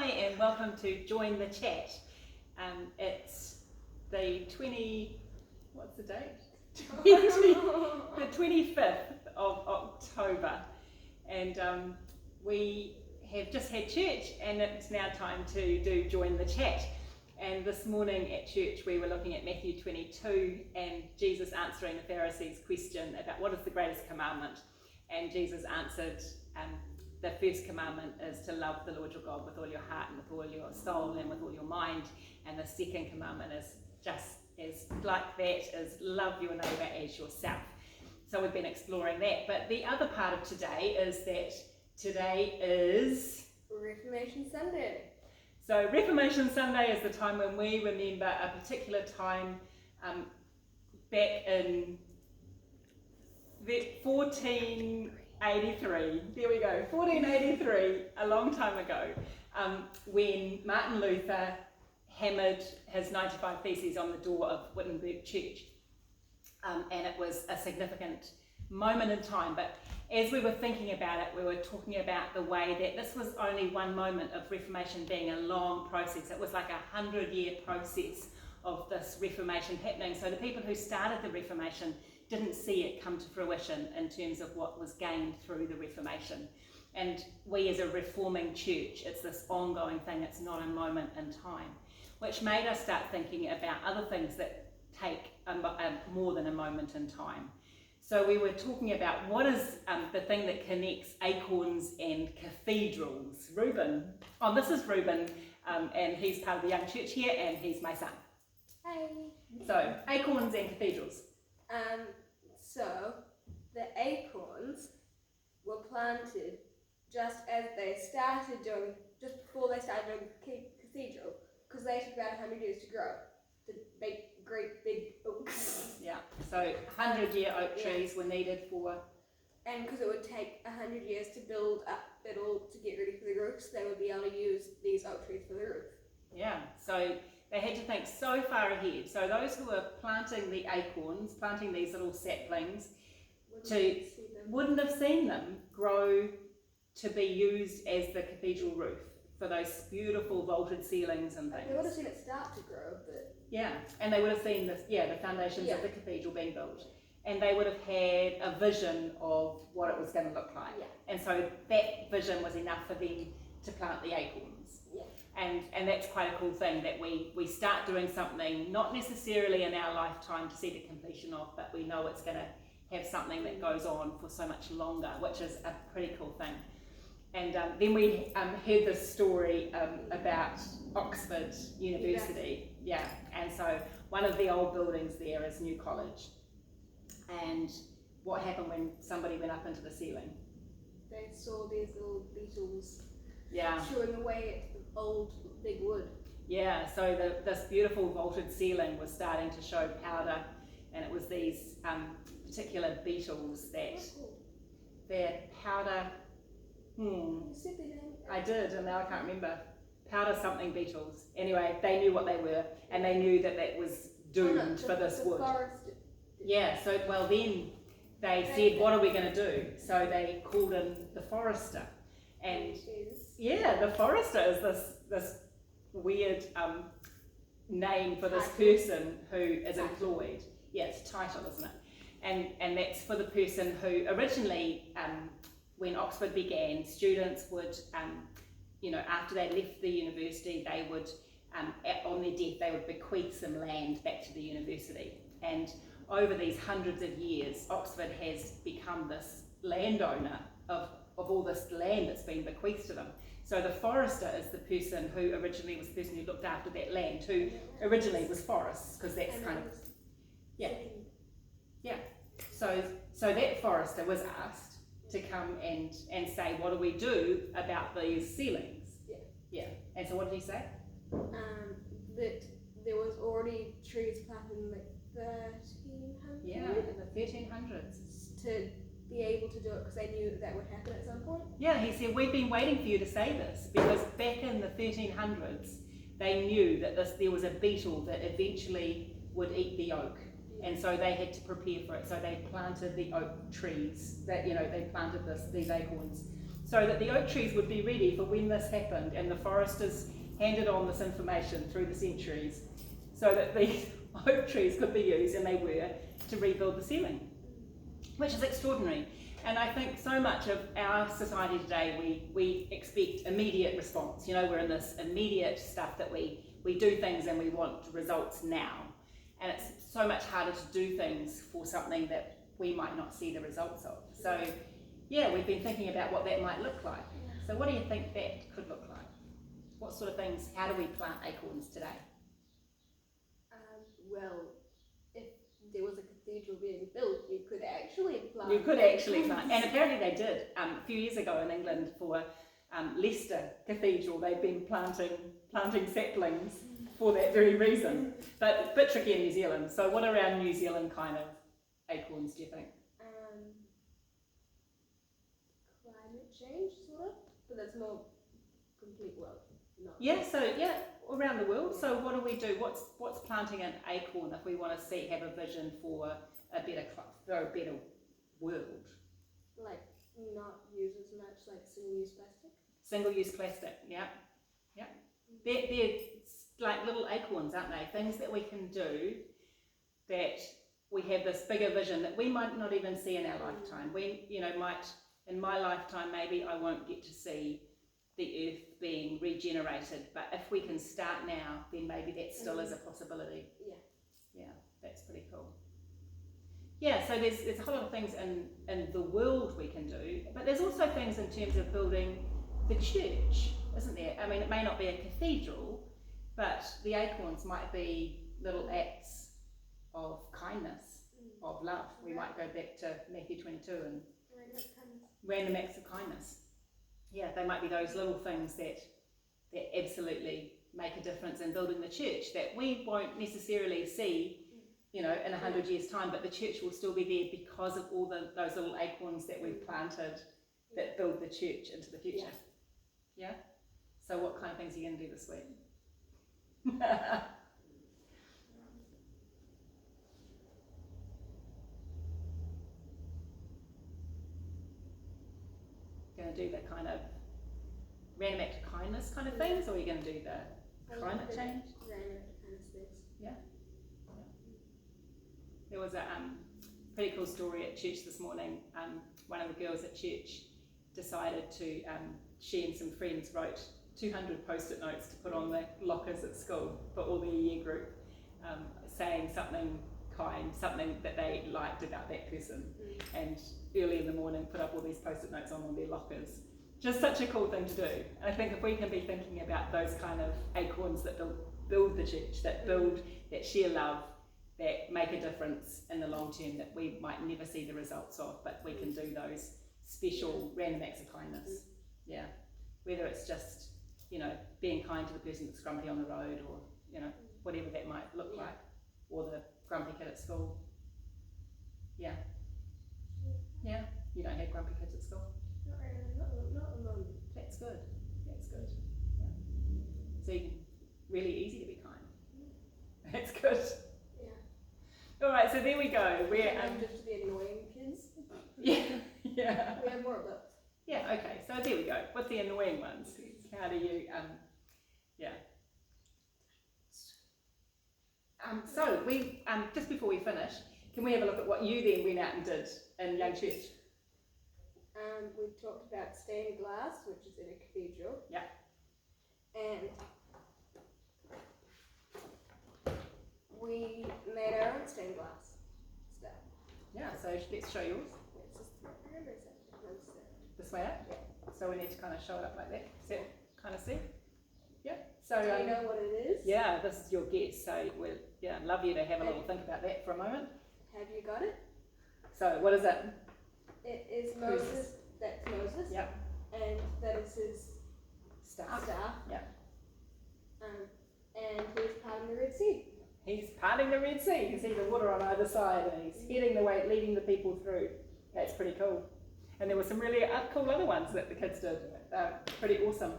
and welcome to Join the Chat. It's the what's the date? The 25th of October, and we have just had church, and it's now time to do Join the Chat. And this morning at church we were looking at Matthew 22 and Jesus answering the Pharisees' question about what is the greatest commandment. And Jesus answered, the first commandment is to love the Lord your God with all your heart and with all your soul and with all your mind. And the second commandment is just as like that, is love your neighbour as yourself. So we've been exploring that. But the other part of today is that today is Reformation Sunday. So Reformation Sunday is the time when we remember a particular time back in 1483. There we go, 1483, a long time ago, when Martin Luther hammered his 95 Theses on the door of Wittenberg Church. And it was a significant moment in time. But as we were thinking about it, we were talking about the way that this was only one moment of Reformation being a long process. It was like 100-year process of this Reformation happening. So the people who started the Reformation didn't see it come to fruition in terms of what was gained through the Reformation. And we as a reforming church, it's this ongoing thing, it's not a moment in time, which made us start thinking about other things that take more than a moment in time. So we were talking about what is the thing that connects acorns and cathedrals. Reuben. Oh, this is Reuben, and he's part of the young church here, and he's my son. Hey. So, acorns and cathedrals. So the acorns were planted just as they started doing, just before they started doing the cathedral, because they took about 100 years to grow. The great big oaks. Yeah, so 100-year oak trees were needed for... And because it would take 100 years to build up it all to get ready for the roofs, they would be able to use these oak trees for the roof. Yeah, so they had to think so far ahead. So those who were planting the acorns, planting these little saplings, wouldn't have seen them grow to be used as the cathedral roof for those beautiful vaulted ceilings and things. They would have seen it start to grow, but... Yeah, and they would have seen the foundations of the cathedral being built. And they would have had a vision of what it was going to look like. Yeah. And so that vision was enough for them to plant the acorns. Yeah. And that's quite a cool thing, that we start doing something, not necessarily in our lifetime to see the completion of, but we know it's going to have something that goes on for so much longer, which is a pretty cool thing. And then we heard this story about Oxford University. Yeah, and so one of the old buildings there is New College. And what happened when somebody went up into the ceiling? They saw these little beetles chewing away at the old big wood. Yeah, so this beautiful vaulted ceiling was starting to show powder, and it was these particular beetles that their powder... You said their name. I did, and now I can't remember. Powder something beetles. Anyway, they knew what they were, and they knew that was doomed for this wood. Yeah, so then they said, what are we going to do? So they called in the forester. And the forester is this weird name for this person who is employed. Yeah, it's a title, isn't it? And that's for the person who originally, when Oxford began, students would, after they left the university, they would, on their death, they would bequeath some land back to the university. And over these hundreds of years, Oxford has become this landowner of all this land that's been bequeathed to them. So the forester is the person who originally was the person who looked after that land, who originally was forests, because that's kind of... Yeah. So that forester was asked to come and say, what do we do about these ceilings? Yeah. And so what did he say? That there was already trees planted in the 1300s. Yeah, in the 1300s. To be able to do it because they knew that would happen at some point. Yeah, he said, we've been waiting for you to say this, because back in the 1300s, they knew that there was a beetle that eventually would eat the oak. And so they had to prepare for it. So they planted the oak trees, they planted these acorns so that the oak trees would be ready for when this happened and the foresters handed on this information through the centuries, so that the oak trees could be used, and they were, to rebuild the ceiling, which is extraordinary. And I think so much of our society today, we expect immediate response. You know, we're in this immediate stuff that we do things and we want results now. And it's so much harder to do things for something that we might not see the results of. So yeah, we've been thinking about what that might look like. So what do you think that could look like? What sort of things, how do we plant acorns today? Well, if there was a cathedral being built, you could actually plant. You could actually plant, and apparently they did. A few years ago in England for Leicester Cathedral, they'd been planting saplings for that very reason. But a bit tricky in New Zealand. So what around New Zealand kind of acorns do you think? Climate change, sort of, but that's more complete world. Yeah, so yeah, around the world. So what do we do? What's planting an acorn if we want to have a vision for a better world? Like not use as much like single-use plastic. Single-use plastic, yeah. They're like little acorns, aren't they? Things that we can do that we have this bigger vision that we might not even see in our lifetime. We, might in my lifetime maybe I won't get to see the earth being regenerated, but if we can start now, then maybe that still is a possibility. Yeah, that's pretty cool. Yeah, so there's a whole lot of things in the world we can do, but there's also things in terms of building the church, isn't there? I mean, it may not be a cathedral, but the acorns might be little acts of kindness, of love. We might go back to Matthew 22 and random acts of kindness. Yeah, they might be those little things that absolutely make a difference in building the church that we won't necessarily see, in 100 years' time, but the church will still be there because of all those little acorns that we've planted that build the church into the future. Yeah? So what kind of things are you going to do this week? Going to do the kind of random act of kindness kind of things, or are you going to do the climate change? Yeah. There was a pretty cool story at church this morning. One of the girls at church decided to, she and some friends wrote 200 post-it notes to put on the lockers at school for all the year group, saying something kind, something that they liked about that person, and early in the morning put up all these post-it notes on all their lockers. Just such a cool thing to do. And I think if we can be thinking about those kind of acorns that build the church, that share love, that make a difference in the long term, that we might never see the results of, but we can do those special random acts of kindness. Yeah. Whether it's just, being kind to the person that's grumpy on the road, or, whatever that might look like, or the grumpy kid at school. Yeah. Yeah. You don't have grumpy kids at school? Not really, not at the moment. That's good. Yeah. So really easy to be kind. That's good. Yeah. All right, so there we go. We're just the annoying kids. Yeah. We have more of those. Yeah. Okay. So there we go. What's the annoying ones? How do you So we just before we finish, can we have a look at what you then went out and did in Young Church? We talked about stained glass, which is in a cathedral. Yeah. And we made our own stained glass stuff. Yeah, so let's show yours. This way up? Yeah. So we need to kind of show it up like that. Does that kind of see? Yeah. So do you know what it is? Yeah, this is your guess. So we'd love you to have a little think about that for a moment. Have you got it? So what is it? It is Moses. That's Moses. Yep. And that is his Staff. Yep. And he's parting the Red Sea. He's parting the Red Sea. You can see the water on either side, and he's heading the way, leading the people through. That's pretty cool. And there were some really cool other ones that the kids did. Pretty awesome.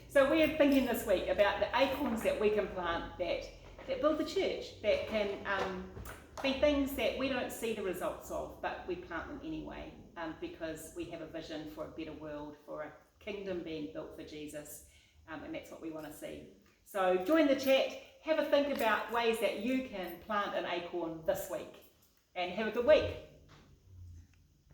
So we are thinking this week about the acorns that we can plant that build the church, that can be things that we don't see the results of, but we plant them anyway, because we have a vision for a better world, for a kingdom being built for Jesus, and that's what we want to see. So join the chat, have a think about ways that you can plant an acorn this week, and have a good week.